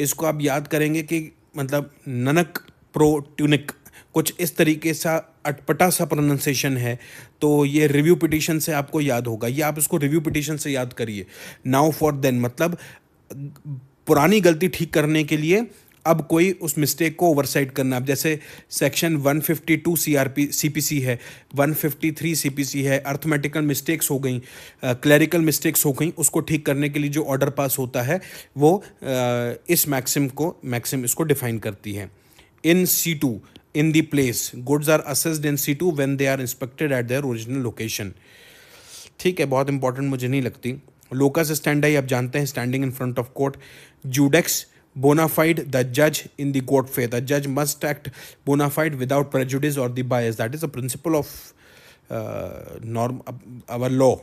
इसको आप याद करेंगे कि मतलब ननक प्रो ट्यूनिक कुछ इस तरीके सा अटपटा सा प्रोनाउंसिएशन है, तो ये रिव्यू पिटिशन से आपको याद होगा। ये आप इसको रिव्यू पिटिशन से याद करिए। नाउ फॉर देन मतलब पुरानी गलती ठीक करने के लिए अब कोई उस मिस्टेक को ओवरसाइट करना। अब जैसे सेक्शन 152 CPC है, 153 CPC है, अर्थमेटिकल मिस्टेक्स हो गई, क्लरिकल मिस्टेक्स हो गई, उसको ठीक करने के लिए जो ऑर्डर पास होता है वो इस मैक्सिम इसको डिफाइन करती है। इन situ, in the place, goods are assessed in situ when they are inspected at their original location। ठीक है, बहुत इंपॉर्टेंट मुझे नहीं लगती। लोकस स्टैंडाई आप जानते हैं, standing in front of court. जुडेक्स bonafide, the जज in the court fair, the जज must act bonafide without prejudice और the bias, that is a principle of norm our law.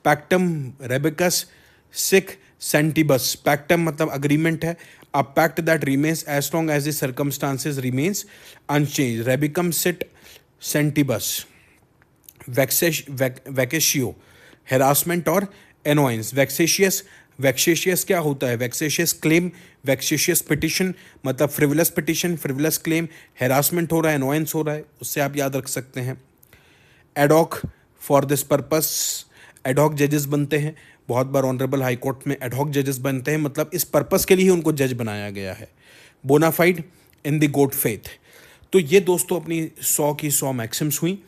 पैक्टम रेबिकस सिक सेंटिबस, पैक्टम मतलब अग्रीमेंट है, a pact that remains as long as the circumstances remains unchanged। Rebecum sit centibus। Vexatio, harassment और annoyance। vexatious क्या होता है? vexatious claim, vexatious petition मतलब frivolous petition, frivolous claim, harassment हो रहा है, annoyance हो रहा है, उससे आप याद रख सकते हैं। ad hoc for this purpose, ad hoc जजेस बनते हैं, बहुत बार ऑनरेबल हाई कोर्ट में एड हॉक जजेस बनते हैं, मतलब इस पर्पस के लिए ही उनको जज बनाया गया है। Bona fide in the good faith. तो ये दोस्तों अपनी 100 की 100 मैक्सिम्स हुई,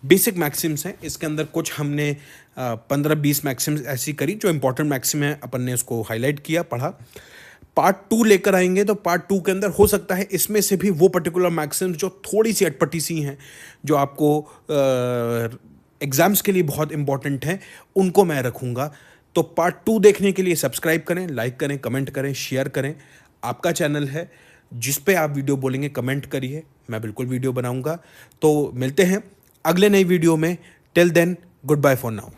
बेसिक मैक्सिम्स हैं। इसके अंदर कुछ हमने 15-20 मैक्सिम्स ऐसी करी जो इंपॉर्टेंट मैक्सिम है, अपन ने उसको हाईलाइट किया, पढ़ा। पार्ट 2 लेकर आएंगे तो पार्ट 2 के अंदर हो सकता है इसमें से भी वो पर्टिकुलर मैक्सिम्स जो थोड़ी सी अटपटी सी हैं, जो आपको एग्जाम्स के लिए बहुत इंपॉर्टेंट हैं, उनको मैं रखूँगा। तो पार्ट 2 देखने के लिए सब्सक्राइब करें, लाइक करें, कमेंट करें, शेयर करें। आपका चैनल है, जिस पे आप वीडियो बोलेंगे कमेंट करिए, मैं बिल्कुल वीडियो बनाऊंगा। तो मिलते हैं अगले नई वीडियो में। Till then, goodbye for now.